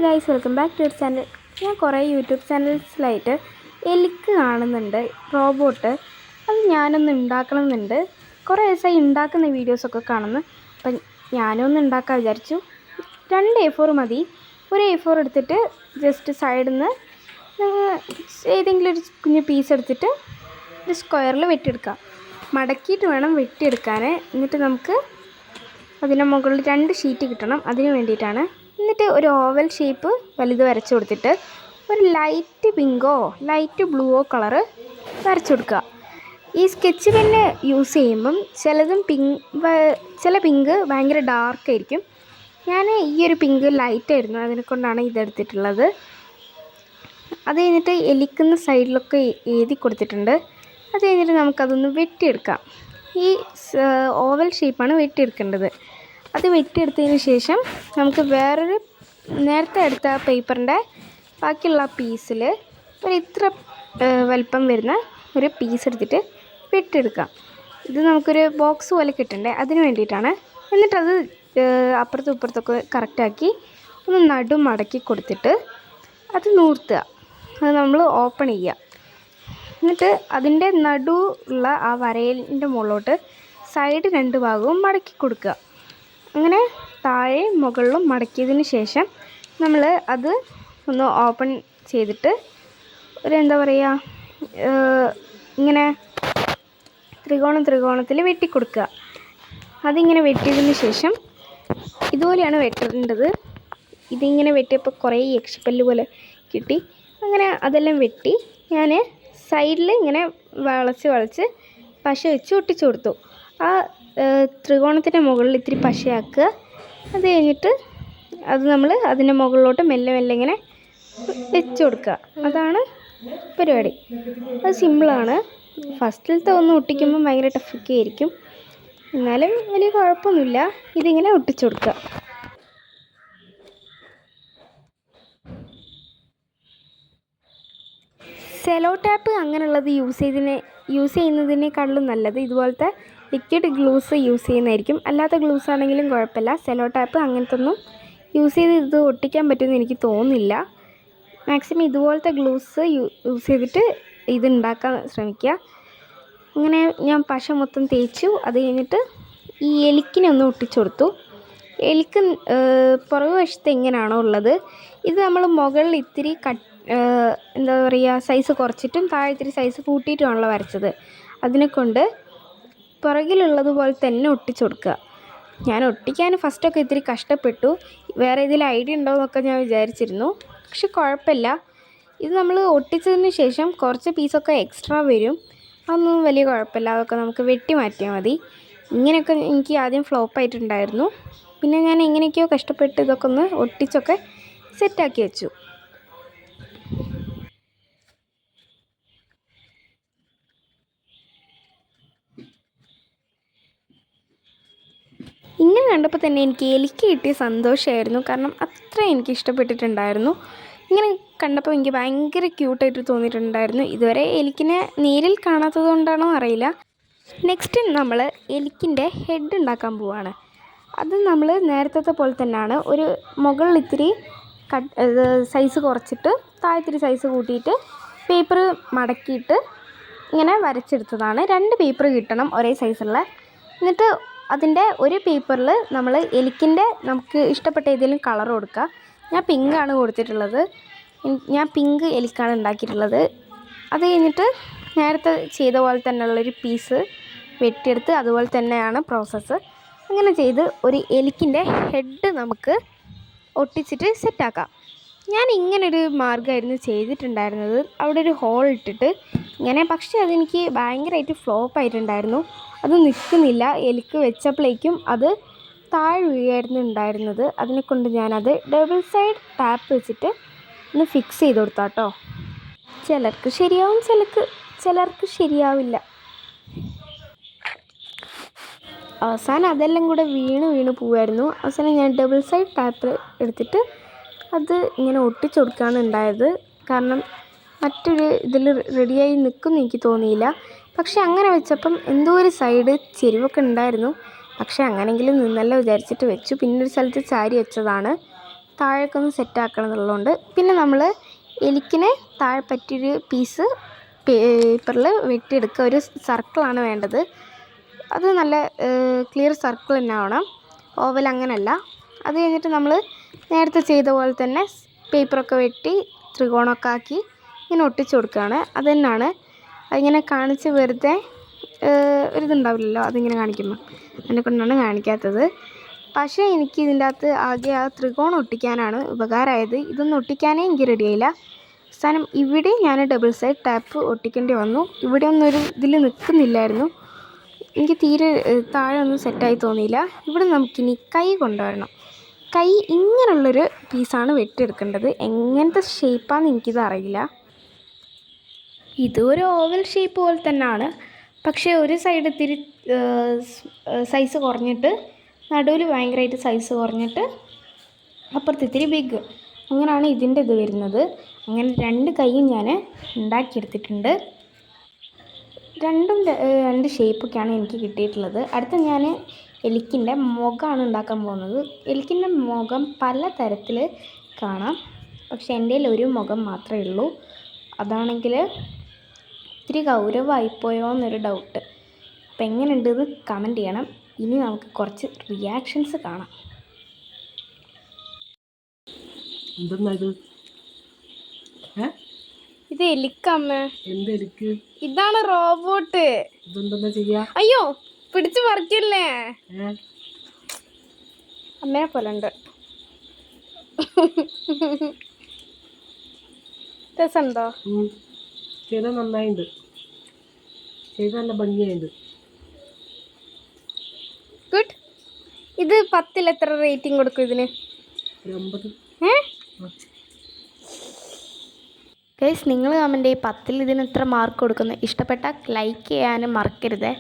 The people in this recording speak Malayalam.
Guys, welcome back to your channel. ഞാൻ കുറേ യൂട്യൂബ് ചാനൽസിലായിട്ട് എലിക്ക് കാണുന്നുണ്ട്, റോബോട്ട്. അത് ഞാനൊന്ന് ഉണ്ടാക്കണമെന്നുണ്ട്. കുറേ ദിവസമായി ഉണ്ടാക്കുന്ന വീഡിയോസൊക്കെ കാണുന്നു. അപ്പം ഞാനൊന്ന് ഉണ്ടാക്കാൻ വിചാരിച്ചു. 2 A4 മതി. ഒരു A4 എടുത്തിട്ട് ജസ്റ്റ് സൈഡിൽ നിന്ന് ഏതെങ്കിലും ഒരു കുഞ്ഞ് പീസ് എടുത്തിട്ട് ഒരു സ്ക്വയറിൽ വെട്ടിയെടുക്കാം. മടക്കിയിട്ട് വേണം വെട്ടിയെടുക്കാൻ. എന്നിട്ട് നമുക്ക് അതിന് മുകളിൽ 2 ഷീറ്റ് കിട്ടണം. അതിന് വേണ്ടിയിട്ടാണ്. എന്നിട്ട് ഒരു ഓവൽ ഷേപ്പ് വലുത് വരച്ചു കൊടുത്തിട്ട് ഒരു ലൈറ്റ് പിങ്കോ ലൈറ്റ് ബ്ലൂവോ കളറ് വരച്ചു കൊടുക്കുക. ഈ സ്കെച്ച് പെന്ന് യൂസ് ചെയ്യുമ്പം ചില പിങ്ക് ഭയങ്കര ഡാർക്കായിരിക്കും. ഞാൻ ഈ ഒരു പിങ്ക് ലൈറ്റായിരുന്നു, അതിനെക്കൊണ്ടാണ് ഇതെടുത്തിട്ടുള്ളത്. അത് കഴിഞ്ഞിട്ട് എലിക്കുന്ന സൈഡിലൊക്കെ എഴുതി കൊടുത്തിട്ടുണ്ട്. അത് കഴിഞ്ഞിട്ട് നമുക്കതൊന്ന് വെട്ടിയെടുക്കാം. ഈ ഓവൽ ഷേപ്പാണ് വെട്ടിയെടുക്കേണ്ടത്. അത് വെട്ടിയെടുത്തതിന് ശേഷം നമുക്ക് വേറൊരു നേരത്തെ എടുത്ത പേപ്പറിൻ്റെ ബാക്കിയുള്ള പീസിൽ ഒരു ഇത്ര വലിപ്പം വരുന്ന ഒരു പീസ് എടുത്തിട്ട് വെട്ടിയെടുക്കാം. ഇത് നമുക്കൊരു ബോക്സ് പോലെ കിട്ടണ്ടേ, അതിന് വേണ്ടിയിട്ടാണ്. എന്നിട്ടത് അപ്പുറത്തും ഇപ്പുറത്തൊക്കെ കറക്റ്റാക്കി ഒന്ന് മടക്കി കൊടുത്തിട്ട് അത് നൂർത്തുക. അത് നമ്മൾ ഓപ്പൺ ചെയ്യുക. എന്നിട്ട് അതിൻ്റെ നടുവുള്ള ആ വരയിൻ്റെ മുകളിലോട്ട് സൈഡ് 2 ഭാഗവും മടക്കി കൊടുക്കുക. അങ്ങനെ താഴെ മുകളിലും മടക്കിയതിന് ശേഷം നമ്മൾ അത് ഒന്ന് ഓപ്പൺ ചെയ്തിട്ട് ഒരു എന്താ പറയുക, ഇങ്ങനെ ത്രികോണത്തിൽ വെട്ടിക്കൊടുക്കുക. അതിങ്ങനെ വെട്ടിയതിന് ശേഷം ഇതുപോലെയാണ് വെട്ടേണ്ടത്. ഇതിങ്ങനെ വെട്ടിയപ്പോൾ കുറേ യക്ഷിപ്പല്ല് പോലെ കിട്ടി. അങ്ങനെ അതെല്ലാം വെട്ടി ഞാൻ സൈഡിൽ ഇങ്ങനെ വളച്ച് പശ വെച്ച് ഒട്ടിച്ചു കൊടുത്തു. ആ ത്രികോണത്തിൻ്റെ മുകളിൽ ഇത്തിരി പശയാക്കുക. അത് കഴിഞ്ഞിട്ട് അത് നമ്മൾ അതിൻ്റെ മുകളിലോട്ട് മെല്ലെ ഇങ്ങനെ വെച്ച് കൊടുക്കുക. അതാണ് പരിപാടി. അത് സിമ്പിളാണ്. ഫസ്റ്റിലത്തെ ഒന്ന് ഒട്ടിക്കുമ്പോൾ ഭയങ്കര ടഫൊക്കെ ആയിരിക്കും, എന്നാലും വലിയ കുഴപ്പമൊന്നുമില്ല. ഇതിങ്ങനെ ഒട്ടിച്ചു കൊടുക്കുക. സെലോ ടാപ്പ് അങ്ങനെയുള്ളത് യൂസ് ചെയ്യുന്നതിനേക്കാളും നല്ലത് ഇതുപോലത്തെ ലിക്വിഡ് ഗ്ലൂസ് യൂസ് ചെയ്യുന്നതായിരിക്കും. അല്ലാത്ത ഗ്ലൂസ് ആണെങ്കിലും കുഴപ്പമില്ല. സെലോ ടാപ്പ് അങ്ങനത്തെ ഒന്നും യൂസ് ചെയ്ത് ഇത് ഒട്ടിക്കാൻ പറ്റുമെന്ന് എനിക്ക് തോന്നുന്നില്ല. മാക്സിമം ഇതുപോലത്തെ ഗ്ലൂസ് യൂസ് ചെയ്തിട്ട് ഇത് ഉണ്ടാക്കാൻ ശ്രമിക്കുക. അങ്ങനെ ഞാൻ പശ മൊത്തം തേച്ചു. അത് കഴിഞ്ഞിട്ട് ഈ എലിക്കിനെ ഒന്ന് ഒട്ടിച്ചു കൊടുത്തു. എലിക്ക് പുറകു വശത്ത് എങ്ങനെയാണോ ഉള്ളത്, ഇത് നമ്മൾ മുകളിൽ ഇത്തിരി എന്താ പറയുക, സൈസ് കുറച്ചിട്ടും താഴെ ഇത്തിരി സൈസ് കൂട്ടിയിട്ടുമാണല്ലോ വരച്ചത്. അതിനെക്കൊണ്ട് പുറകിലുള്ളതുപോലെ തന്നെ ഒട്ടിച്ചു കൊടുക്കുക. ഞാൻ ഒട്ടിക്കാൻ ഫസ്റ്റൊക്കെ ഇത്തിരി കഷ്ടപ്പെട്ടു. വേറെ ഇതിൽ ഐഡിയ ഉണ്ടോ എന്നൊക്കെ ഞാൻ വിചാരിച്ചിരുന്നു. പക്ഷെ കുഴപ്പമില്ല. ഇത് നമ്മൾ ഒട്ടിച്ചതിന് ശേഷം കുറച്ച് പീസൊക്കെ എക്സ്ട്രാ വരും. അതൊന്നും വലിയ കുഴപ്പമില്ല. അതൊക്കെ നമുക്ക് വെട്ടി മാറ്റിയാൽ മതി. ഇങ്ങനെയൊക്കെ എനിക്ക് ആദ്യം ഫ്ലോപ്പായിട്ടുണ്ടായിരുന്നു. പിന്നെ ഞാൻ എങ്ങനെയൊക്കെയോ കഷ്ടപ്പെട്ട് ഇതൊക്കെ ഒന്ന് ഒട്ടിച്ചൊക്കെ സെറ്റാക്കി വെച്ചു. ഇങ്ങനെ കണ്ടപ്പോൾ തന്നെ എനിക്ക് എലിക്ക് കിട്ടിയ സന്തോഷമായിരുന്നു. കാരണം അത്ര എനിക്ക് ഇഷ്ടപ്പെട്ടിട്ടുണ്ടായിരുന്നു. ഇങ്ങനെ കണ്ടപ്പോൾ എനിക്ക് ഭയങ്കര ക്യൂട്ടായിട്ട് തോന്നിയിട്ടുണ്ടായിരുന്നു. ഇതുവരെ എലിക്കിനെ നേരിൽ കാണാത്തത് കൊണ്ടാണോ അറിയില്ല. നെക്സ്റ്റ് നമ്മൾ എലിക്കിൻ്റെ ഹെഡ് ഉണ്ടാക്കാൻ പോവുകയാണ്. അത് നമ്മൾ നേരത്തെ പോലെ തന്നെയാണ്. ഒരു മുകളിൽ ഇത്തിരി സൈസ് കുറച്ചിട്ട് താഴത്തിരി സൈസ് കൂട്ടിയിട്ട് പേപ്പർ മടക്കിയിട്ട് ഇങ്ങനെ വരച്ചെടുത്തതാണ്. 2 പേപ്പർ കിട്ടണം ഒരേ സൈസുള്ള. എന്നിട്ട് അതിൻ്റെ ഒരു പേപ്പറിൽ നമ്മൾ എലിക്കിൻ്റെ നമുക്ക് ഇഷ്ടപ്പെട്ട ഏതെങ്കിലും കളർ കൊടുക്കുക. ഞാൻ പിങ്കാണ് കൊടുത്തിട്ടുള്ളത്. ഞാൻ പിങ്ക് എലിക്കാണ് ഉണ്ടാക്കിയിട്ടുള്ളത്. അത് കഴിഞ്ഞിട്ട് നേരത്തെ ചെയ്ത പോലെ തന്നെയുള്ളൊരു പീസ് വെട്ടിയെടുത്ത് അതുപോലെ തന്നെയാണ് പ്രോസസ്സ്. അങ്ങനെ ചെയ്ത് ഒരു എലിക്കിൻ്റെ ഹെഡ് നമുക്ക് ഒട്ടിച്ചിട്ട് സെറ്റാക്കാം. ഞാൻ ഇങ്ങനൊരു മാർഗ്ഗമായിരുന്നു ചെയ്തിട്ടുണ്ടായിരുന്നത്. അവിടെ ഒരു ഹോൾ ഇട്ടിട്ട് ഇങ്ങനെ. പക്ഷേ അതെനിക്ക് ഭയങ്കരമായിട്ട് ഫ്ലോപ്പായിട്ടുണ്ടായിരുന്നു. അത് നിൽക്കുന്നില്ല. എലിക്ക് വെച്ചപ്പോഴേക്കും അത് താഴെ വീഴായിരുന്നു ഉണ്ടായിരുന്നത്. അതിനെക്കൊണ്ട് ഞാനത് ഡബിൾ സൈഡ് ടാപ്പ് വെച്ചിട്ട് ഒന്ന് ഫിക്സ് ചെയ്ത് കൊടുത്താട്ടോ. ചിലർക്ക് ശരിയാവും, ചിലർക്ക് ശരിയാവില്ല. അവസാനം അതെല്ലാം കൂടെ വീണ് പോവായിരുന്നു. അവസാനം ഞാൻ ഡബിൾ സൈഡ് ടാപ്പ് എടുത്തിട്ട് അത് ഇങ്ങനെ ഒട്ടിച്ചു കൊടുക്കുകയാണ് ഉണ്ടായത്. കാരണം മറ്റൊരു ഇതിൽ റെഡിയായി നിൽക്കുമെന്ന് എനിക്ക് തോന്നിയില്ല. പക്ഷെ അങ്ങനെ വെച്ചപ്പം എന്തോ ഒരു സൈഡ് ചെരിവൊക്കെ ഉണ്ടായിരുന്നു. പക്ഷെ അങ്ങനെയെങ്കിലും നിന്നല്ല വിചാരിച്ചിട്ട് വെച്ചു. പിന്നെ ഒരു സ്ഥലത്ത് ചാരി വെച്ചതാണ്. താഴേക്ക് ഒന്ന് സെറ്റ് ആക്കണം എന്നുള്ളതുകൊണ്ട്. പിന്നെ നമ്മൾ എലിക്കിന് താഴെ പറ്റിയൊരു പീസ് പേപ്പറിൽ വെട്ടിയെടുക്കുക. ഒരു സർക്കിളാണ് വേണ്ടത്. അത് നല്ല ക്ലിയർ സർക്കിൾ തന്നെ ആവണം, ഓവൽ അങ്ങനല്ല. അത് കഴിഞ്ഞിട്ട് നമ്മൾ നേരത്തെ ചെയ്ത പോലെ തന്നെ പേപ്പറൊക്കെ വെട്ടി ത്രികോണമൊക്കെ ആക്കി ഇങ്ങനെ ഒട്ടിച്ചു കൊടുക്കുകയാണ്. അത് തന്നെയാണ് അതിങ്ങനെ കാണിച്ച് വെറുതെ ഒരിതുണ്ടാവില്ലല്ലോ അതിങ്ങനെ കാണിക്കുമ്പോൾ, അതിനെ കൊണ്ടാണ് കാണിക്കാത്തത്. പക്ഷേ എനിക്ക് ഇതിൻ്റെ അകത്ത് ആകെ ആ ത്രികോണം ഒട്ടിക്കാനാണ് ഉപകാരമായത്. ഇതൊന്നും ഒട്ടിക്കാനേ എനിക്ക് റെഡിയായില്ല. അവസാനം ഇവിടെ ഞാൻ ഡബിൾ സൈഡ് ടാപ്പ് ഒട്ടിക്കേണ്ടി വന്നു. ഇവിടെ ഒന്നും ഒരു ഇതിൽ നിൽക്കുന്നില്ലായിരുന്നു, എനിക്ക് തീരെ താഴെ ഒന്നും സെറ്റായി തോന്നിയില്ല. ഇവിടെ നമുക്കിനി കൈ കൊണ്ടുവരണം. കൈ ഇങ്ങനെയുള്ളൊരു പീസാണ് വെട്ടിയെടുക്കേണ്ടത്. എങ്ങനത്തെ ഷേപ്പാണെന്ന് എനിക്കിത് അറിയില്ല. ഇതൊരു ഓവൽ ഷേപ്പ് പോലെ തന്നെയാണ്, പക്ഷേ ഒരു സൈഡ് ഇത്തിരി സൈസ് കുറഞ്ഞിട്ട്, നടുവിൽ ഭയങ്കരമായിട്ട് സൈസ് കുറഞ്ഞിട്ട്, അപ്പുറത്ത് ഇത്തിരി ബിഗ്, അങ്ങനെയാണ് ഇതിൻ്റെ ഇത് വരുന്നത്. അങ്ങനെ രണ്ട് കൈയും ഞാൻ ഉണ്ടാക്കിയെടുത്തിട്ടുണ്ട്. രണ്ട് ഷേപ്പൊക്കെയാണ് എനിക്ക് കിട്ടിയിട്ടുള്ളത്. അടുത്ത ഞാൻ എലിക്കിൻ്റെ മുഖമാണ് ഉണ്ടാക്കാൻ പോകുന്നത്. എലിക്കിൻ്റെ മുഖം പല തരത്തിൽ കാണാം, പക്ഷെ എൻ്റെ കയ്യിൽ ഒരു മുഖം മാത്രമേ ഉള്ളൂ. അതാണെങ്കിൽ ഇത്തിരി ഗൗരവമായിപ്പോയോ എന്നൊരു ഡൗട്ട്. അപ്പം എങ്ങനെയുണ്ടെന്ന് കമൻറ്റ് ചെയ്യണം. ഇനി നമുക്ക് കുറച്ച് റിയാക്ഷൻസ് കാണാം. ഇത് എലിക്കമ്മ. ഇതാണ് റോബോട്ട്. അയ്യോ പിടിച്ചു പറിക്കല്ലേ, അമ്മേനെ പോലെ ഉണ്ട്. രസമുണ്ടോ? നന്നായിണ്ട്, നല്ല ഭംഗിയായിണ്ട്. ഗുഡ്. ഇത് 10ൽ എത്ര റേറ്റിംഗ് കൊടുക്കും ഇതിന്? 9. ഗൈസ്, നിങ്ങൾ കമൻറ്റ് 10ൽ ഇതിന് എത്ര മാർക്ക് കൊടുക്കുന്നു? ഇഷ്ടപ്പെട്ടാൽ ലൈക്ക് ചെയ്യാനും മറക്കരുതേ.